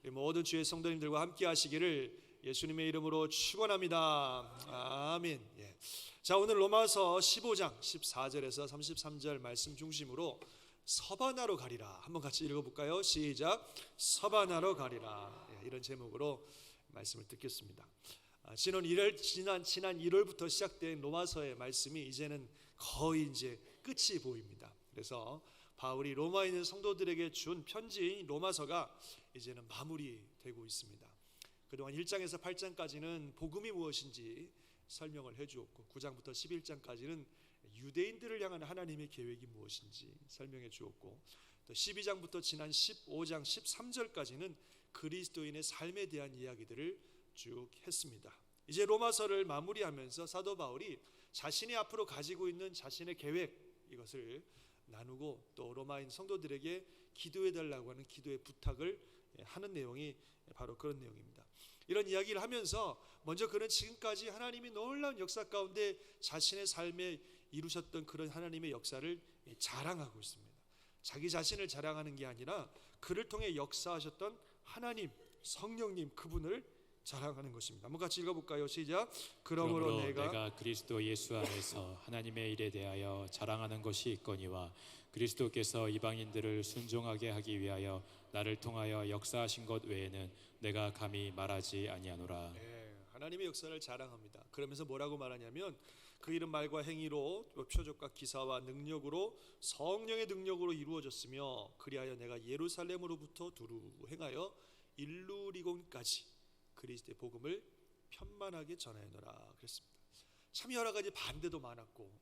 우리 모든 주의 성도님들과 함께 하시기를 예수님의 이름으로 축원합니다. 아멘. 예. 자, 오늘 로마서 15장 14절에서 33절 말씀 중심으로 서바나로 가리라 한번 같이 읽어볼까요? 시작. 서바나로 가리라. 예, 이런 제목으로 말씀을 듣겠습니다. 지난 1월부터 시작된 로마서의 말씀이 이제는 거의 이제 끝이 보입니다. 그래서 바울이 로마에 있는 성도들에게 준 편지인 로마서가 이제는 마무리되고 있습니다. 그동안 1장에서 8장까지는 복음이 무엇인지 설명을 해주었고 9장부터 11장까지는 유대인들을 향한 하나님의 계획이 무엇인지 설명해 주었고 또 12장부터 지난 15장 13절까지는 그리스도인의 삶에 대한 이야기들을 쭉 했습니다. 이제 로마서를 마무리하면서 사도 바울이 자신이 앞으로 가지고 있는 자신의 계획 이것을 나누고 또 로마인 성도들에게 기도해 달라고 하는 기도의 부탁을 하는 내용이 바로 그런 내용입니다. 이런 이야기를 하면서 먼저 그는 지금까지 하나님이 놀라운 역사 가운데 자신의 삶에 이루셨던 그런 하나님의 역사를 자랑하고 있습니다. 자기 자신을 자랑하는 게 아니라 그를 통해 역사하셨던 하나님, 성령님 그분을 자랑하는 것입니다. 한번 같이 읽어볼까요? 시작. 그러므로 내가 그리스도 예수 안에서 하나님의 일에 대하여 자랑하는 것이 있거니와 그리스도께서 이방인들을 순종하게 하기 위하여 나를 통하여 역사하신 것 외에는 내가 감히 말하지 아니하노라. 네, 하나님의 역사를 자랑합니다. 그러면서 뭐라고 말하냐면 그 이름 말과 행위로 표적과 기사와 능력으로 성령의 능력으로 이루어졌으며 그리하여 내가 예루살렘으로부터 두루 행하여 일루리곤까지 그리스도의 복음을 편만하게 전하노라 그랬습니다. 참 여러 가지 반대도 많았고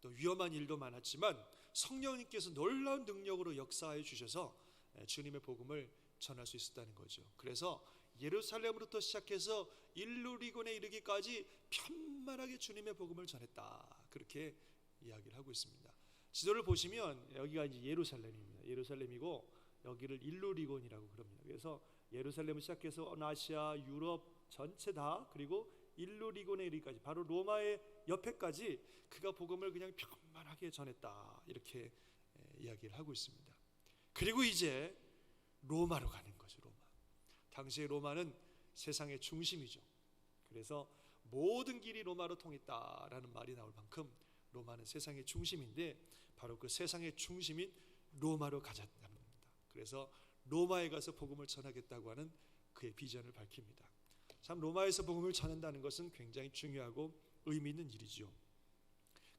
또 위험한 일도 많았지만 성령님께서 놀라운 능력으로 역사해 주셔서 주님의 복음을 전할 수 있었다는 거죠. 그래서 예루살렘으로부터 시작해서 일루리곤에 이르기까지 편만하게 주님의 복음을 전했다. 그렇게 이야기를 하고 있습니다. 지도를 보시면 여기가 이제 예루살렘입니다. 예루살렘이고 여기를 일루리곤이라고 그럽니다. 그래서 예루살렘을 시작해서 아시아, 유럽 전체 다 그리고 일루리곤에 이르기까지 바로 로마의 옆에까지 그가 복음을 그냥 편만하게 전했다. 이렇게 이야기를 하고 있습니다. 그리고 이제 로마로 가는 거죠. 로마. 당시의 로마는 세상의 중심이죠. 그래서 모든 길이 로마로 통했다라는 말이 나올 만큼 로마는 세상의 중심인데 바로 그 세상의 중심인 로마로 가자는 겁니다. 그래서 로마에 가서 복음을 전하겠다고 하는 그의 비전을 밝힙니다. 참 로마에서 복음을 전한다는 것은 굉장히 중요하고 의미 있는 일이죠.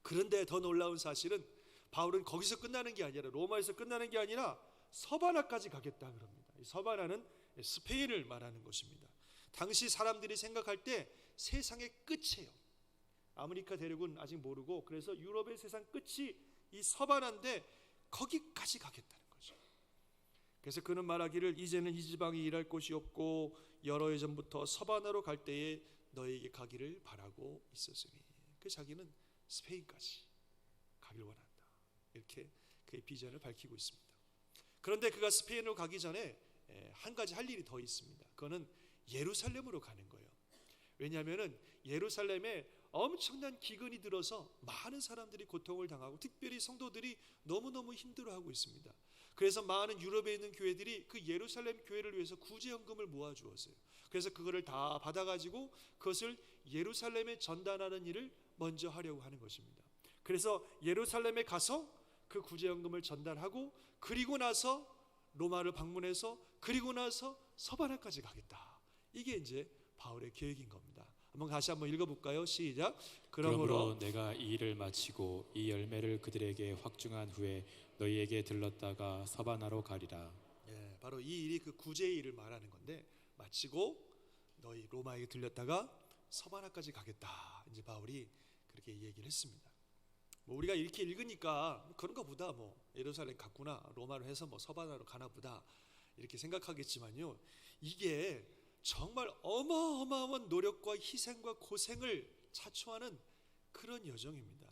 그런데 더 놀라운 사실은 바울은 거기서 끝나는 게 아니라 로마에서 끝나는 게 아니라 서바나까지 가겠다 그럽니다. 이 서바나는 스페인을 말하는 것입니다. 당시 사람들이 생각할 때 세상의 끝이에요. 아메리카 대륙은 아직 모르고 그래서 유럽의 세상 끝이 이 서바나인데 거기까지 가겠다는 거죠. 그래서 그는 말하기를 이제는 이 지방에 일할 곳이 없고 여러 해 전부터 서바나로 갈 때에 너에게 가기를 바라고 있었으니 그 자기는 스페인까지 가길 원한다. 이렇게 그의 비전을 밝히고 있습니다. 그런데 그가 스페인으로 가기 전에 한 가지 할 일이 더 있습니다. 그거는 예루살렘으로 가는 거예요. 왜냐하면 예루살렘에 엄청난 기근이 들어서 많은 사람들이 고통을 당하고 특별히 성도들이 너무너무 힘들어하고 있습니다. 그래서 많은 유럽에 있는 교회들이 그 예루살렘 교회를 위해서 구제연금을 모아주었어요. 그래서 그거를 다 받아가지고 그것을 예루살렘에 전달하는 일을 먼저 하려고 하는 것입니다. 그래서 예루살렘에 가서 그 구제연금을 전달하고 그리고 나서 로마를 방문해서 그리고 나서 서바나까지 가겠다. 이게 이제 바울의 계획인 겁니다. 한번 다시 한번 읽어볼까요? 시작. 그러므로 내가 이 일을 마치고 이 열매를 그들에게 확증한 후에 너희에게 들렀다가 서바나로 가리라. 예, 바로 이 일이 그 구제의 일을 말하는 건데 마치고 너희 로마에 들렸다가 서바나까지 가겠다. 이제 바울이 그렇게 얘기를 했습니다. 뭐 우리가 이렇게 읽으니까 그런가 보다 예루살렘 갔구나 로마로 해서 서바나로 가나 보다 이렇게 생각하겠지만요 이게 정말 어마어마한 노력과 희생과 고생을 자초하는 그런 여정입니다.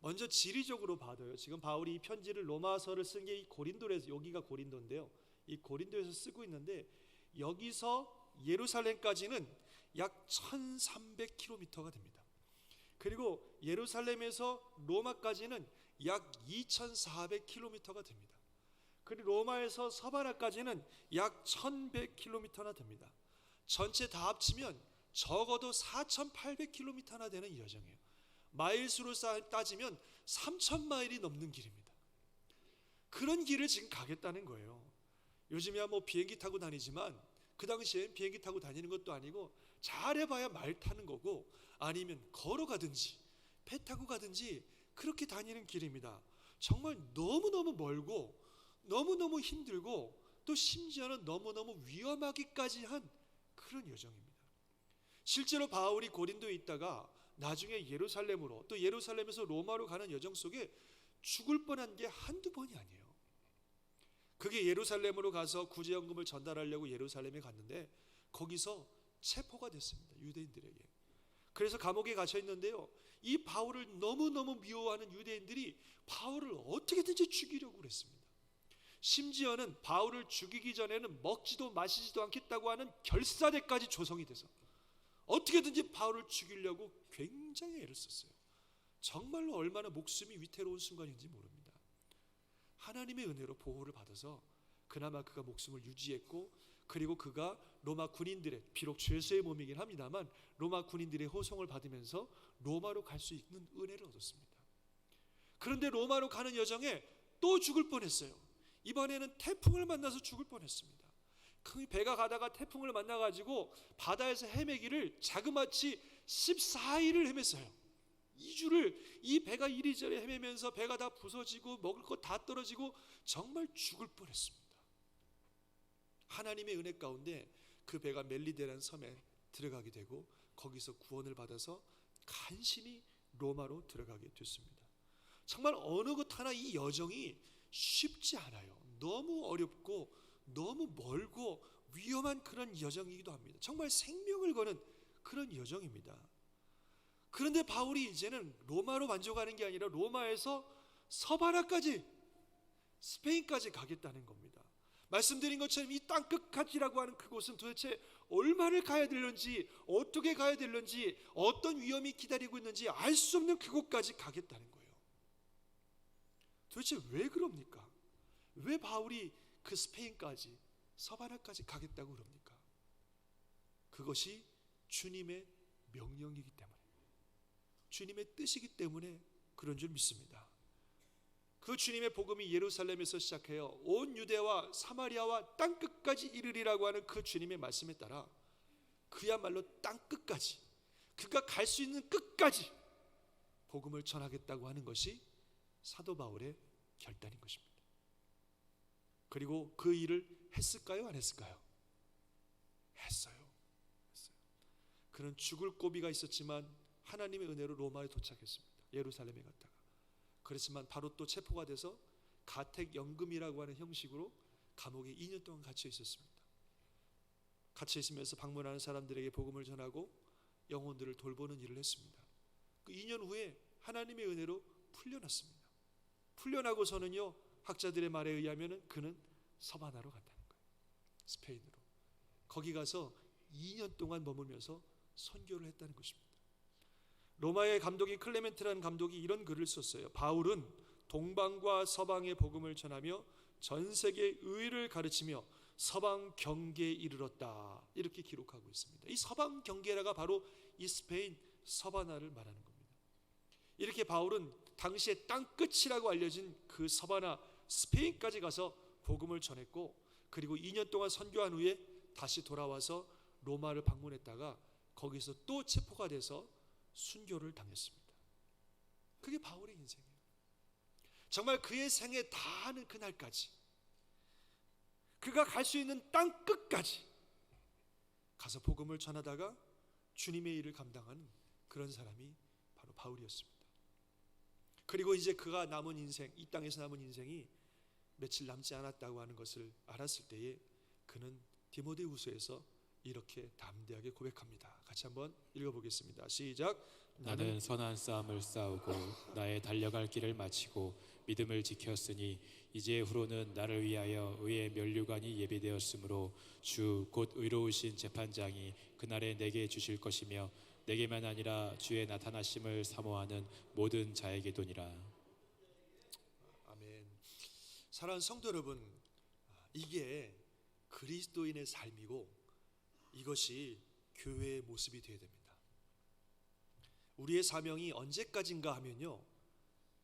먼저 지리적으로 봐도요 지금 바울이 이 편지를 로마서를 쓴 게 고린도에서 여기가 고린도인데요 이 고린도에서 쓰고 있는데 여기서 예루살렘까지는 약 1300km가 됩니다. 그리고 예루살렘에서 로마까지는 약 2400km가 됩니다. 그리고 로마에서 서바나까지는 약 1100km나 됩니다. 전체 다 합치면 적어도 4800km나 되는 여정이에요. 마일수로 따지면 3000마일이 넘는 길입니다. 그런 길을 지금 가겠다는 거예요. 요즘이야 뭐 비행기 타고 다니지만 그 당시엔 비행기 타고 다니는 것도 아니고 잘해봐야 말 타는 거고 아니면 걸어가든지 배 타고 가든지 그렇게 다니는 길입니다. 정말 너무너무 멀고 너무너무 힘들고 또 심지어는 너무너무 위험하기까지 한 그런 여정입니다. 실제로 바울이 고린도에 있다가 나중에 예루살렘으로 또 예루살렘에서 로마로 가는 여정 속에 죽을 뻔한 게 한두 번이 아니에요. 그게 예루살렘으로 가서 구제연금을 전달하려고 예루살렘에 갔는데 거기서 체포가 됐습니다. 유대인들에게. 그래서 감옥에 갇혀 있는데요. 이 바울을 너무너무 미워하는 유대인들이 바울을 어떻게든지 죽이려고 그랬습니다. 심지어는 바울을 죽이기 전에는 먹지도 마시지도 않겠다고 하는 결사대까지 조성이 돼서 어떻게든지 바울을 죽이려고 굉장히 애를 썼어요. 정말로 얼마나 목숨이 위태로운 순간인지 모릅니다. 하나님의 은혜로 보호를 받아서 그나마 그가 목숨을 유지했고 그리고 그가 로마 군인들의 비록 죄수의 몸이긴 합니다만 로마 군인들의 호송을 받으면서 로마로 갈 수 있는 은혜를 얻었습니다. 그런데 로마로 가는 여정에 또 죽을 뻔했어요. 이번에는 태풍을 만나서 죽을 뻔했습니다. 그 배가 가다가 태풍을 만나가지고 바다에서 헤매기를 자그마치 14일을 헤맸어요. 2주를 이 배가 이리저리 헤매면서 배가 다 부서지고 먹을 것 다 떨어지고 정말 죽을 뻔했습니다. 하나님의 은혜 가운데 그 배가 멜리데라는 섬에 들어가게 되고 거기서 구원을 받아서 간신히 로마로 들어가게 됐습니다. 정말 어느 것 하나 이 여정이 쉽지 않아요. 너무 어렵고 너무 멀고 위험한 그런 여정이기도 합니다. 정말 생명을 거는 그런 여정입니다. 그런데 바울이 이제는 로마로 만족하는 게 아니라 로마에서 서바나까지 스페인까지 가겠다는 겁니다. 말씀드린 것처럼 이 땅끝까지라고 하는 그곳은 도대체 얼마를 가야 되는지 어떻게 가야 되는지 어떤 위험이 기다리고 있는지 알 수 없는 그곳까지 가겠다는 거예요. 도대체 왜 그럽니까? 왜 바울이 그 스페인까지 서바나까지 가겠다고 그럽니까? 그것이 주님의 명령이기 때문에 주님의 뜻이기 때문에 그런 줄 믿습니다. 그 주님의 복음이 예루살렘에서 시작해요. 온 유대와 사마리아와 땅끝까지 이르리라고 하는 그 주님의 말씀에 따라 그야말로 땅끝까지 그가 갈 수 있는 끝까지 복음을 전하겠다고 하는 것이 사도 바울의 결단인 것입니다. 그리고 그 일을 했을까요? 안 했을까요? 했어요. 그는 죽을 고비가 있었지만 하나님의 은혜로 로마에 도착했습니다. 예루살렘에 갔다가 그렇지만 바로 또 체포가 돼서 가택연금이라고 하는 형식으로 감옥에 2년 동안 갇혀 있었습니다. 갇혀 있으면서 방문하는 사람들에게 복음을 전하고 영혼들을 돌보는 일을 했습니다. 그 2년 후에 하나님의 은혜로 풀려났습니다. 풀려나고서는요 학자들의 말에 의하면 그는 서바나로 갔다는 거예요. 스페인으로. 거기 가서 2년 동안 머물면서 선교를 했다는 것입니다. 로마의 감독이 클레멘트라는 감독이 이런 글을 썼어요. 바울은 동방과 서방의 복음을 전하며 전 세계 의를 가르치며 서방 경계에 이르렀다. 이렇게 기록하고 있습니다. 이 서방 경계라가 바로 이 스페인 서바나를 말하는 겁니다. 이렇게 바울은 당시의 땅끝이라고 알려진 그 서바나 스페인까지 가서 복음을 전했고 그리고 2년 동안 선교한 후에 다시 돌아와서 로마를 방문했다가 거기서 또 체포가 돼서 순교를 당했습니다. 그게 바울의 인생이에요. 정말 그의 생에 다하는 그날까지 그가 갈 수 있는 땅 끝까지 가서 복음을 전하다가 주님의 일을 감당하는 그런 사람이 바로 바울이었습니다. 그리고 이제 그가 남은 인생, 이 땅에서 남은 인생이 며칠 남지 않았다고 하는 것을 알았을 때에 그는 디모데후서에서 이렇게 담대하게 고백합니다. 같이 한번 읽어보겠습니다. 시작. 나는 선한 싸움을 싸우고 나의 달려갈 길을 마치고 믿음을 지켰으니 이제 후로는 나를 위하여 의의 면류관이 예비되었으므로 주 곧 의로우신 재판장이 그날에 내게 주실 것이며 내게만 아니라 주의 나타나심을 사모하는 모든 자에게도니라. 아멘. 사랑하는 성도 여러분, 이게 그리스도인의 삶이고 이것이 교회의 모습이 되어야 됩니다. 우리의 사명이 언제까지인가 하면요,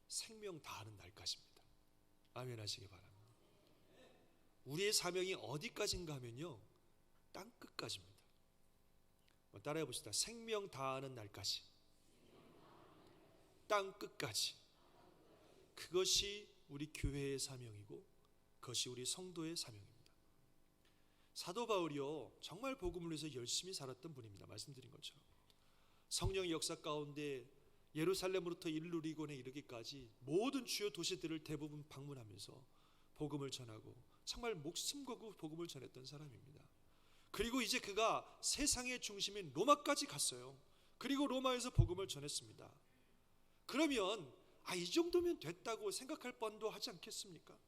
생명 다하는 날까지입니다. 아멘 하시기 바랍니다. 우리의 사명이 어디까지인가 하면요, 땅 끝까지입니다. 따라해 봅시다. 생명 다하는 날까지, 땅 끝까지. 그것이 우리 교회의 사명이고 그것이 우리 성도의 사명입니다. 사도 바울이요, 정말 복음을 위해서 열심히 살았던 분입니다. 말씀드린 것처럼 성령의 역사 가운데 예루살렘으로부터 일루리곤에 이르기까지 모든 주요 도시들을 대부분 방문하면서 복음을 전하고 정말 목숨 걸고 복음을 전했던 사람입니다. 그리고 이제 그가 세상의 중심인 로마까지 갔어요. 그리고 로마에서 복음을 전했습니다. 그러면 이 정도면 됐다고 생각할 뻔도 하지 않겠습니까?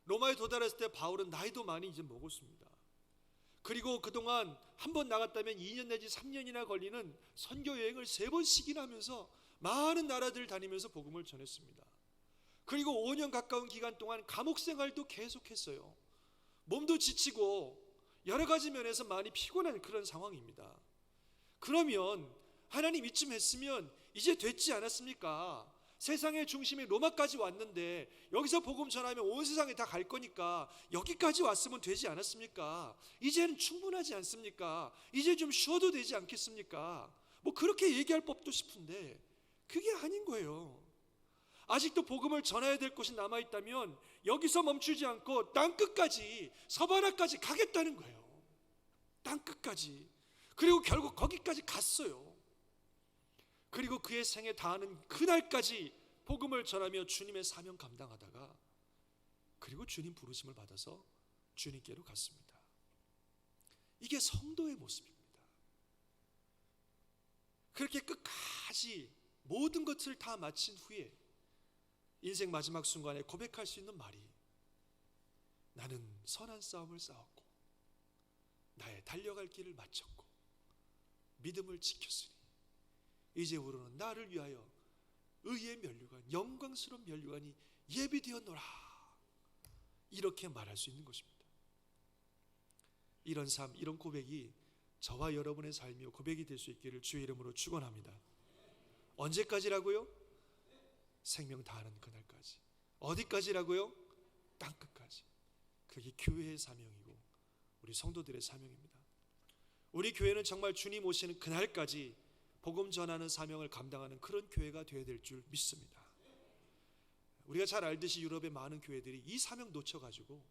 로마에 도달했을 때 바울은 나이도 많이 이제 먹었습니다. 그리고 그동안 한 번 나갔다면 2년 내지 3년이나 걸리는 선교 여행을 3번씩이나 하면서 많은 나라들을 다니면서 복음을 전했습니다. 그리고 5년 가까운 기간 동안 감옥 생활도 계속했어요. 몸도 지치고 여러 가지 면에서 많이 피곤한 그런 상황입니다. 그러면 하나님 이쯤 했으면 이제 됐지 않았습니까? 세상의 중심이 로마까지 왔는데 여기서 복음 전하면 온 세상에 다 갈 거니까 여기까지 왔으면 되지 않았습니까? 이제는 충분하지 않습니까? 이제 좀 쉬어도 되지 않겠습니까? 뭐 그렇게 얘기할 법도 싶은데 그게 아닌 거예요. 아직도 복음을 전해야 될 곳이 남아있다면 여기서 멈추지 않고 땅끝까지, 서바나까지 가겠다는 거예요. 땅끝까지. 그리고 결국 거기까지 갔어요. 그리고 그의 생에 다하는 그날까지 복음을 전하며 주님의 사명 감당하다가 그리고 주님 부르심을 받아서 주님께로 갔습니다. 이게 성도의 모습입니다. 그렇게 끝까지 모든 것을 다 마친 후에 인생 마지막 순간에 고백할 수 있는 말이, 나는 선한 싸움을 싸웠고 나의 달려갈 길을 마쳤고 믿음을 지켰으니 이제부로는 나를 위하여 의의 면류관, 영광스러운 면류관이 예비되었노라. 이렇게 말할 수 있는 것입니다. 이런 삶, 이런 고백이 저와 여러분의 삶이요 고백이 될 수 있기를 주의 이름으로 축원합니다. 언제까지라고요? 생명 다하는 그날까지. 어디까지라고요? 땅끝까지. 그게 교회의 사명이고 우리 성도들의 사명입니다. 우리 교회는 정말 주님 오시는 그날까지 복음 전하는 사명을 감당하는 그런 교회가 되어야 될 줄 믿습니다. 우리가 잘 알듯이 유럽의 많은 교회들이 이 사명 놓쳐가지고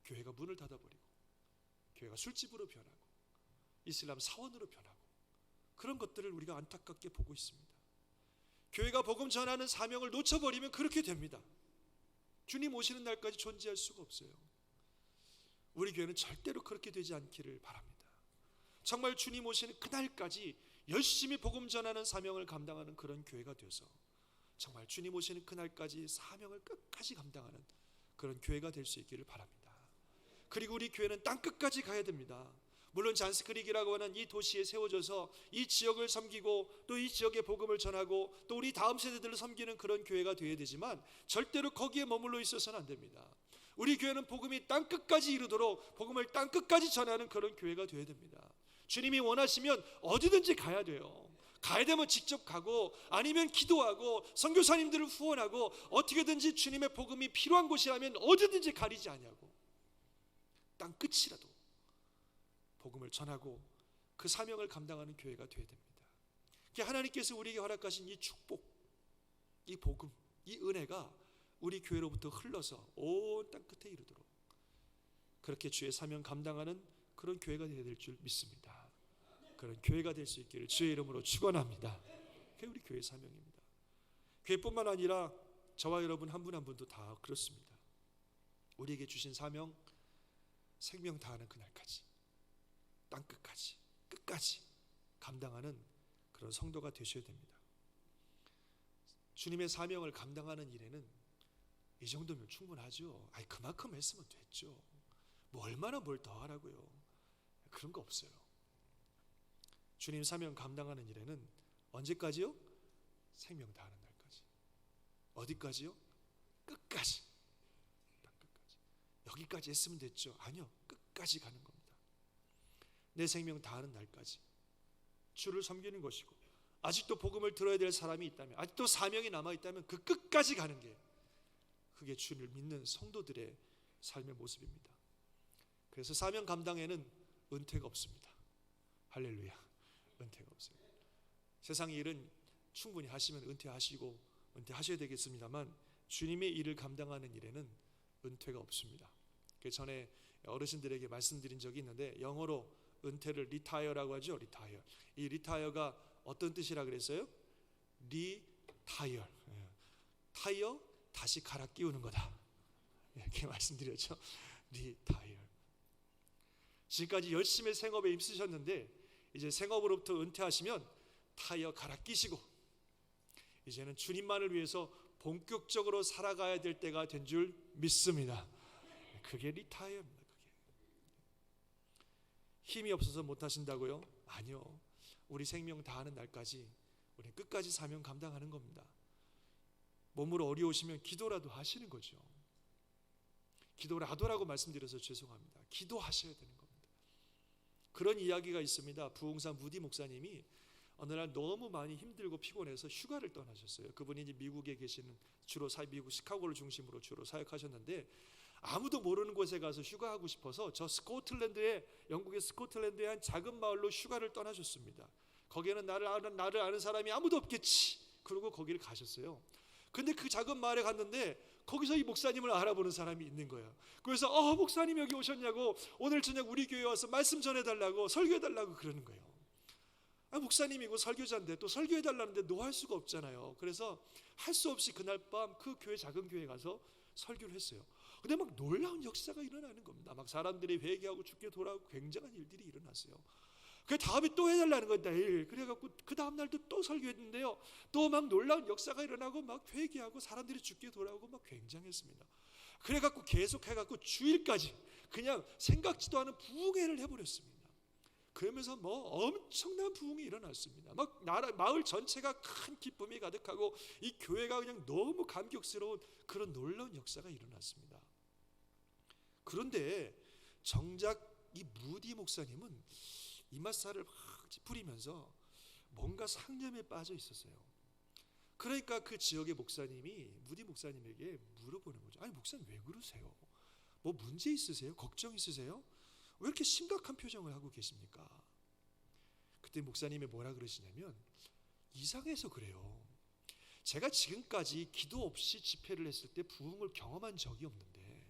교회가 문을 닫아버리고 교회가 술집으로 변하고 이슬람 사원으로 변하고 그런 것들을 우리가 안타깝게 보고 있습니다. 교회가 복음 전하는 사명을 놓쳐버리면 그렇게 됩니다. 주님 오시는 날까지 존재할 수가 없어요. 우리 교회는 절대로 그렇게 되지 않기를 바랍니다. 정말 주님 오시는 그날까지 열심히 복음 전하는 사명을 감당하는 그런 교회가 되어서 정말 주님 오시는 그날까지 사명을 끝까지 감당하는 그런 교회가 될 수 있기를 바랍니다. 그리고 우리 교회는 땅끝까지 가야 됩니다. 물론 잔스크릭이라고 하는 이 도시에 세워져서 이 지역을 섬기고 또 이 지역의 복음을 전하고 또 우리 다음 세대들을 섬기는 그런 교회가 되어야 되지만 절대로 거기에 머물러 있어서는 안 됩니다. 우리 교회는 복음이 땅끝까지 이르도록 복음을 땅끝까지 전하는 그런 교회가 되어야 됩니다. 주님이 원하시면 어디든지 가야 돼요. 가야 되면 직접 가고 아니면 기도하고 선교사님들을 후원하고 어떻게든지 주님의 복음이 필요한 곳이라면 어디든지 가리지 아니하고 땅끝이라도 복음을 전하고 그 사명을 감당하는 교회가 되어야 됩니다. 하나님께서 우리에게 허락하신 이 축복, 이 복음, 이 은혜가 우리 교회로부터 흘러서 온 땅끝에 이르도록 그렇게 주의 사명 감당하는 그런 교회가 되어야 될 줄 믿습니다. 그런 교회가 될 수 있기를 주의 이름으로 축원합니다. 그게 우리 교회 사명입니다. 교회뿐만 아니라 저와 여러분 한 분 한 분도 다 그렇습니다. 우리에게 주신 사명, 생명 다하는 그날까지 땅끝까지 끝까지 감당하는 그런 성도가 되셔야 됩니다. 주님의 사명을 감당하는 일에는 이 정도면 충분하죠. 그만큼 했으면 됐죠. 뭐 얼마나 뭘 더 하라고요. 그런 거 없어요. 주님 사명 감당하는 일에는 언제까지요? 생명 다하는 날까지. 어디까지요? 끝까지. 땅끝까지. 여기까지 했으면 됐죠. 아니요, 끝까지 가는 겁니다. 내 생명 다하는 날까지 주를 섬기는 것이고, 아직도 복음을 들어야 될 사람이 있다면, 아직도 사명이 남아있다면 그 끝까지 가는 게, 그게 주를 믿는 성도들의 삶의 모습입니다. 그래서 사명 감당에는 은퇴가 없습니다. 할렐루야. 은퇴가 없어요. 세상 일은 충분히 하시면 은퇴하시고 은퇴하셔야 되겠습니다만, 주님의 일을 감당하는 일에는 은퇴가 없습니다. 그 전에 어르신들에게 말씀드린 적이 있는데, 영어로 은퇴를 리타이어라고 하죠. 리타이어. 이 리타이어가 어떤 뜻이라 그랬어요? 리타이어. 타이어 다시 갈아 끼우는 거다, 이렇게 말씀드렸죠. 리타이어. 지금까지 열심히 생업에 힘쓰셨는데 이제 생업으로부터 은퇴하시면 타이어 갈아 끼시고 이제는 주님만을 위해서 본격적으로 살아가야 될 때가 된 줄 믿습니다. 그게 리타이어입니다. 그게. 힘이 없어서 못하신다고요? 아니요. 우리 생명 다하는 날까지 우리 끝까지 사명 감당하는 겁니다. 몸으로 어려우시면 기도라도 하시는 거죠. 기도를 하도라고 말씀드려서 죄송합니다. 기도하셔야 되는 겁니다. 그런 이야기가 있습니다. 부흥사 무디 목사님이 어느 날 너무 많이 힘들고 피곤해서 휴가를 떠나셨어요. 그분이 이제 미국에 계시는, 주로 미국 시카고를 중심으로 주로 사역하셨는데, 아무도 모르는 곳에 가서 휴가하고 싶어서 저 영국의 스코틀랜드의 한 작은 마을로 휴가를 떠나셨습니다. 거기에는 나를 아는 사람이 아무도 없겠지. 그러고 거기를 가셨어요. 근데 그 작은 마을에 갔는데 거기서 이 목사님을 알아보는 사람이 있는 거예요. 그래서 목사님 여기 오셨냐고, 오늘 저녁 우리 교회 와서 말씀 전해달라고, 설교해달라고 그러는 거예요. 목사님이고 설교자인데 또 설교해달라는데 노할 수가 없잖아요. 그래서 할 수 없이 그날 밤 그 작은 교회에 가서 설교를 했어요. 근데 막 놀라운 역사가 일어나는 겁니다. 막 사람들이 회개하고 주께 돌아오고 굉장한 일들이 일어났어요. 그 다음에 또 해달라는 건데, 내일. 그래갖고 그 다음 날도 또 설교했는데요, 또 막 놀라운 역사가 일어나고 막 회개하고 사람들이 주께 돌아오고 막 굉장했습니다. 그래갖고 계속 해갖고 주일까지 그냥 생각지도 않은 부흥회를 해버렸습니다. 그러면서 뭐 엄청난 부흥이 일어났습니다. 막 마을 전체가 큰 기쁨이 가득하고 이 교회가 그냥 너무 감격스러운 그런 놀라운 역사가 일어났습니다. 그런데 정작 이 무디 목사님은 이맛살을 막 찌푸리면서 뭔가 상념에 빠져 있었어요. 그러니까 그 지역의 목사님이 무디 목사님에게 물어보는 거죠. 아니 목사님 왜 그러세요? 뭐 문제 있으세요? 걱정 있으세요? 왜 이렇게 심각한 표정을 하고 계십니까? 그때 목사님이 뭐라 그러시냐면, 이상해서 그래요. 제가 지금까지 기도 없이 집회를 했을 때 부흥을 경험한 적이 없는데,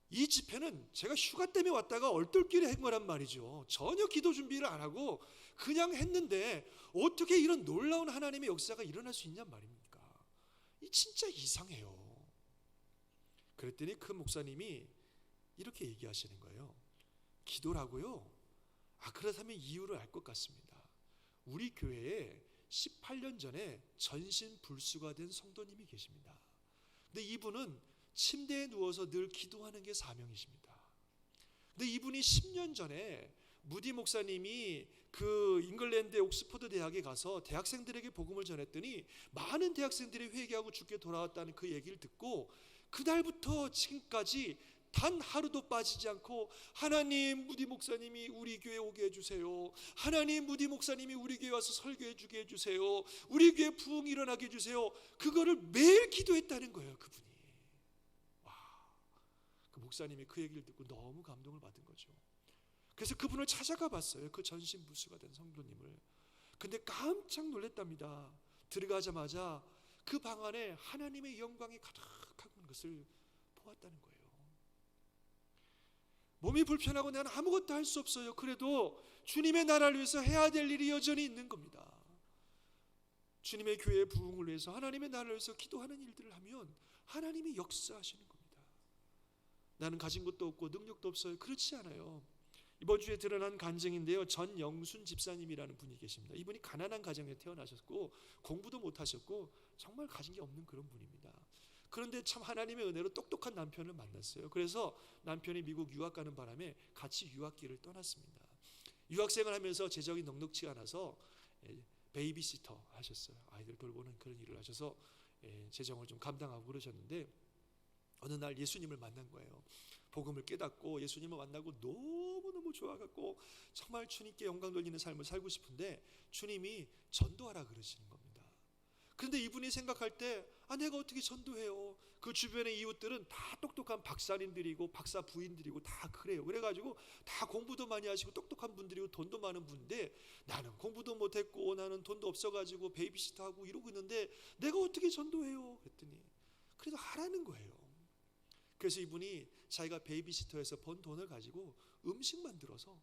이 집회는 제가 휴가 때문에 왔다가 얼떨결에 한 거란 말이죠. 전혀 기도 준비를 안 하고 그냥 했는데 어떻게 이런 놀라운 하나님의 역사가 일어날 수 있냔 말입니까? 이 진짜 이상해요. 그랬더니 그 목사님이 이렇게 얘기하시는 거예요. 기도라고요? 그렇다면 이유를 알 것 같습니다. 우리 교회에 18년 전에 전신불수가 된 성도님이 계십니다. 근데 이분은 침대에 누워서 늘 기도하는 게 사명이십니다. 근데 이분이 10년 전에 무디 목사님이 그 잉글랜드의 옥스퍼드 대학에 가서 대학생들에게 복음을 전했더니 많은 대학생들이 회개하고 주께 돌아왔다는 그 얘기를 듣고 그날부터 지금까지 단 하루도 빠지지 않고, 하나님 무디 목사님이 우리 교회 오게 해주세요. 하나님 무디 목사님이 우리 교회 와서 설교해 주게 해주세요. 우리 교회 부흥이 일어나게 해주세요. 그거를 매일 기도했다는 거예요. 그분이. 그 목사님이 그 얘기를 듣고 너무 감동을 받은 거죠. 그래서 그분을 찾아가 봤어요. 그 전신불수가 된 성도님을. 근데 깜짝 놀랐답니다. 들어가자마자 그 방 안에 하나님의 영광이 가득한 것을 보았다는 거예요. 몸이 불편하고 나는 아무것도 할 수 없어요. 그래도 주님의 나라를 위해서 해야 될 일이 여전히 있는 겁니다. 주님의 교회의 부흥을 위해서, 하나님의 나라를 위해서 기도하는 일들을 하면 하나님이 역사하시는 겁니다. 나는 가진 것도 없고 능력도 없어요. 그렇지 않아요. 이번 주에 드러난 간증인데요, 전영순 집사님이라는 분이 계십니다. 이분이 가난한 가정에 태어나셨고 공부도 못하셨고 정말 가진 게 없는 그런 분입니다. 그런데 참 하나님의 은혜로 똑똑한 남편을 만났어요. 그래서 남편이 미국 유학 가는 바람에 같이 유학길을 떠났습니다. 유학생을 하면서 재정이 넉넉치 않아서 베이비시터 하셨어요. 아이들 돌보는 그런 일을 하셔서 재정을 좀 감당하고 그러셨는데, 어느 날 예수님을 만난 거예요. 복음을 깨닫고 예수님을 만나고 너무너무 좋아갖고 정말 주님께 영광 돌리는 삶을 살고 싶은데 주님이 전도하라 그러시는 겁니다. 그런데 이분이 생각할 때 내가 어떻게 전도해요? 그 주변의 이웃들은 다 똑똑한 박사님들이고 박사 부인들이고 다 그래요. 그래가지고 다 공부도 많이 하시고 똑똑한 분들이고 돈도 많은 분인데 나는 공부도 못했고 나는 돈도 없어가지고 베이비시터하고 이러고 있는데 내가 어떻게 전도해요? 그랬더니 그래도 하라는 거예요. 그래서 이분이 자기가 베이비시터에서 번 돈을 가지고 음식 만들어서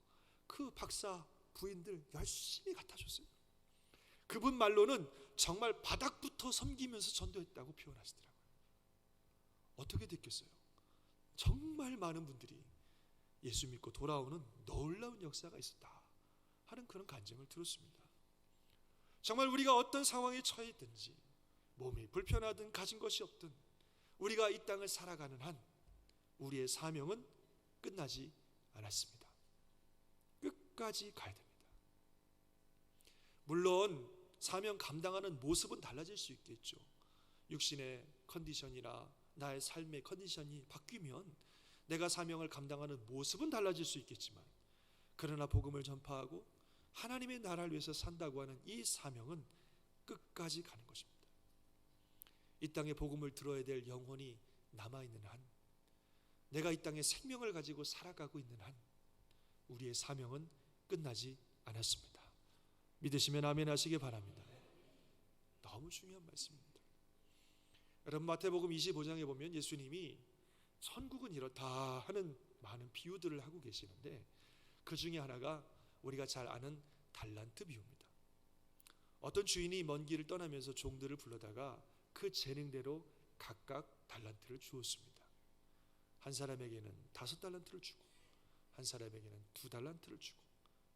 그 박사 부인들 열심히 갖다 줬어요. 그분 말로는 정말 바닥부터 섬기면서 전도했다고 표현하시더라고요. 어떻게 됐겠어요? 정말 많은 분들이 예수 믿고 돌아오는 놀라운 역사가 있었다 하는 그런 간증을 들었습니다. 정말 우리가 어떤 상황에 처해 있든지 몸이 불편하든 가진 것이 없든 우리가 이 땅을 살아가는 한 우리의 사명은 끝나지 않았습니다. 끝까지 가야 됩니다. 물론 사명 감당하는 모습은 달라질 수 있겠죠. 육신의 컨디션이나 나의 삶의 컨디션이 바뀌면 내가 사명을 감당하는 모습은 달라질 수 있겠지만 그러나 복음을 전파하고 하나님의 나라를 위해서 산다고 하는 이 사명은 끝까지 가는 것입니다. 이 땅에 복음을 들어야 될 영혼이 남아있는 한, 내가 이 땅에 생명을 가지고 살아가고 있는 한 우리의 사명은 끝나지 않았습니다. 믿으시면 아멘 하시기 바랍니다. 너무 중요한 말씀입니다. 여러분 마태복음 25장에 보면 예수님이 천국은 이렇다 하는 많은 비유들을 하고 계시는데 그 중에 하나가 우리가 잘 아는 달란트 비유입니다. 어떤 주인이 먼 길을 떠나면서 종들을 불러다가 그 재능대로 각각 달란트를 주었습니다. 한 사람에게는 5달란트를 주고 한 사람에게는 2달란트를 주고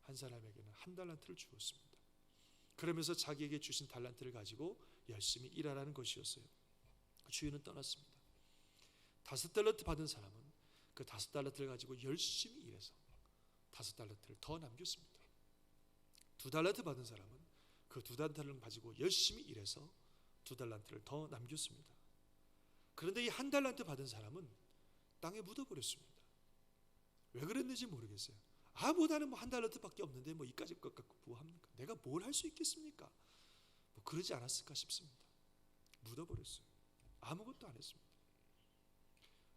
한 사람에게는 1달란트를 주었습니다. 그러면서 자기에게 주신 달란트를 가지고 열심히 일하라는 것이었어요. 주인은 떠났습니다. 5달란트 받은 사람은 그 5달란트를 가지고 열심히 일해서 5달란트를 더 남겼습니다. 2달란트 받은 사람은 그 2달란트를 가지고 열심히 일해서 2달란트를 더 남겼습니다. 그런데 이 1달란트 받은 사람은 땅에 묻어버렸습니다. 왜 그랬는지 모르겠어요. 나는 1달란트밖에 없는데 이까지 것 갖고 뭐 합니까? 내가 뭘 할 수 있겠습니까? 그러지 않았을까 싶습니다. 묻어버렸어요. 아무것도 안 했습니다.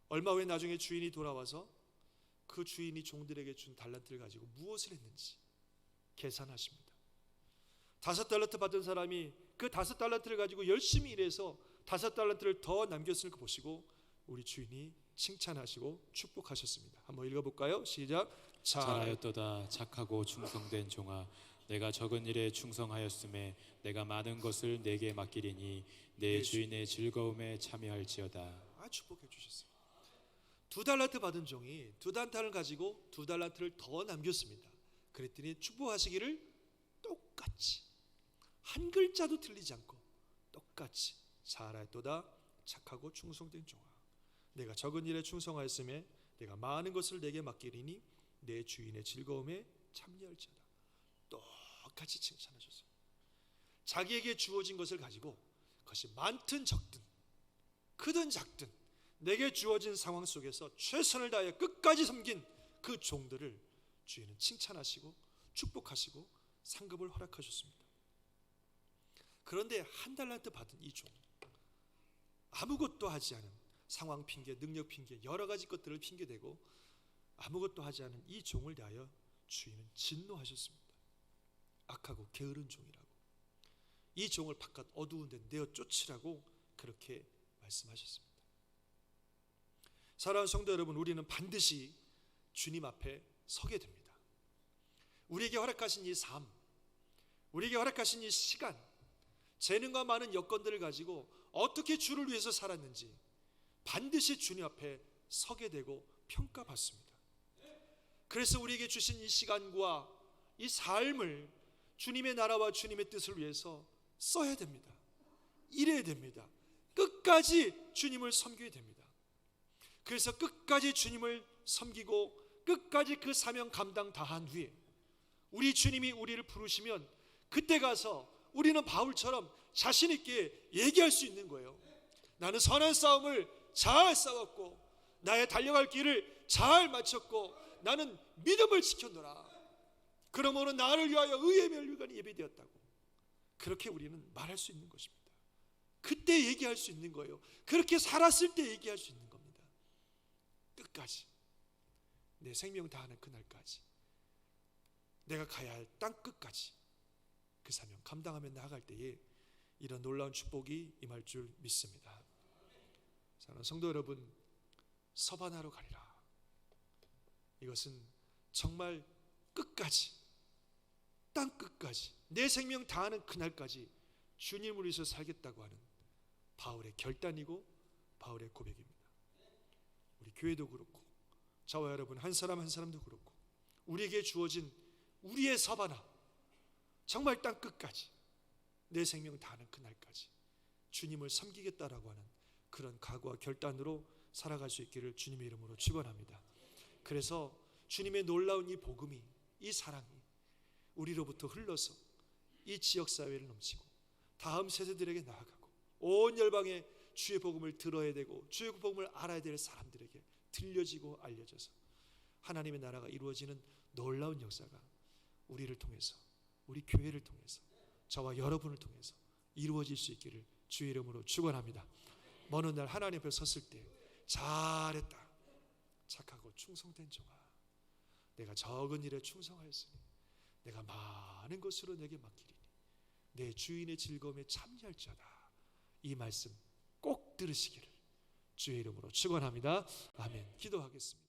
얼마 후에 나중에 주인이 돌아와서 그 주인이 종들에게 준 달란트를 가지고 무엇을 했는지 계산하십니다. 5달란트 받은 사람이 그 5달란트를 가지고 열심히 일해서 5달란트를 더 남겼을 거 보시고 우리 주인이 칭찬하시고 축복하셨습니다. 한번 읽어볼까요? 시작. 잘하였도다 착하고 충성된 종아, 내가 적은 일에 충성하였음에 내가 많은 것을 내게 맡기리니 내 주인의 즐거움에 참여할지어다. 축복해 주셨어요. 2달란트 받은 종이 2달란트를 가지고 2달란트를 더 남겼습니다. 그랬더니 축복하시기를 똑같이 한 글자도 틀리지 않고 똑같이 잘하였도다 착하고 충성된 종아, 내가 적은 일에 충성하였음에 내가 많은 것을 내게 맡기리니 내 주인의 즐거움에 참여할지어다. 똑같이 칭찬하셨어요. 자기에게 주어진 것을 가지고 그것이 많든 적든 크든 작든 내게 주어진 상황 속에서 최선을 다해 끝까지 섬긴 그 종들을 주인은 칭찬하시고 축복하시고 상급을 허락하셨습니다. 그런데 1달란트 받은 이 종, 아무것도 하지 않은 상황 핑계, 능력 핑계, 여러 가지 것들을 핑계대고 아무것도 하지 않은 이 종을 대하여 주인은 진노하셨습니다. 악하고 게으른 종이라고, 이 종을 바깥 어두운 데 내어 쫓으라고 그렇게 말씀하셨습니다. 사랑하는 성도 여러분, 우리는 반드시 주님 앞에 서게 됩니다. 우리에게 허락하신 이 삶, 우리에게 허락하신 이 시간, 재능과 많은 여건들을 가지고 어떻게 주를 위해서 살았는지 반드시 주님 앞에 서게 되고 평가받습니다. 그래서 우리에게 주신 이 시간과 이 삶을 주님의 나라와 주님의 뜻을 위해서 써야 됩니다. 일해야 됩니다. 끝까지 주님을 섬겨야 됩니다. 그래서 끝까지 주님을 섬기고 끝까지 그 사명 감당 다한 후에 우리 주님이 우리를 부르시면 그때 가서 우리는 바울처럼 자신 있게 얘기할 수 있는 거예요. 나는 선한 싸움을 잘 싸웠고 나의 달려갈 길을 잘 마쳤고 나는 믿음을 지켰노라. 그러므로 나를 위하여 의의 멸류관이 예비되었다고. 그렇게 우리는 말할 수 있는 것입니다. 그때 얘기할 수 있는 거예요. 그렇게 살았을 때 얘기할 수 있는 겁니다. 끝까지, 내 생명 다하는 그날까지, 내가 가야 할 땅 끝까지 그 사명 감당하며 나아갈 때에 이런 놀라운 축복이 임할 줄 믿습니다. 사랑하는 성도 여러분, 서반하러 가리라. 이것은 정말 끝까지, 땅 끝까지, 내 생명 다하는 그날까지 주님을 위해서 살겠다고 하는 바울의 결단이고 바울의 고백입니다. 우리 교회도 그렇고 저와 여러분 한 사람 한 사람도 그렇고 우리에게 주어진 우리의 서바나, 정말 땅 끝까지 내 생명 다하는 그날까지 주님을 섬기겠다라고 하는 그런 각오와 결단으로 살아갈 수 있기를 주님의 이름으로 축원합니다. 그래서 주님의 놀라운 이 복음이, 이 사랑이 우리로부터 흘러서 이 지역사회를 넘치고 다음 세대들에게 나아가고 온 열방에 주의 복음을 들어야 되고 주의 복음을 알아야 될 사람들에게 들려지고 알려져서 하나님의 나라가 이루어지는 놀라운 역사가 우리를 통해서, 우리 교회를 통해서, 저와 여러분을 통해서 이루어질 수 있기를 주의 이름으로 축원합니다. 먼 날 하나님 앞에 섰을 때 잘했다, 착하고 충성된 종아, 내가 적은 일에 충성하였으니 내가 많은 것으로 내게 맡기리니 내 주인의 즐거움에 참여할지어다. 이 말씀 꼭 들으시기를 주의 이름으로 축원합니다. 아멘. 기도하겠습니다.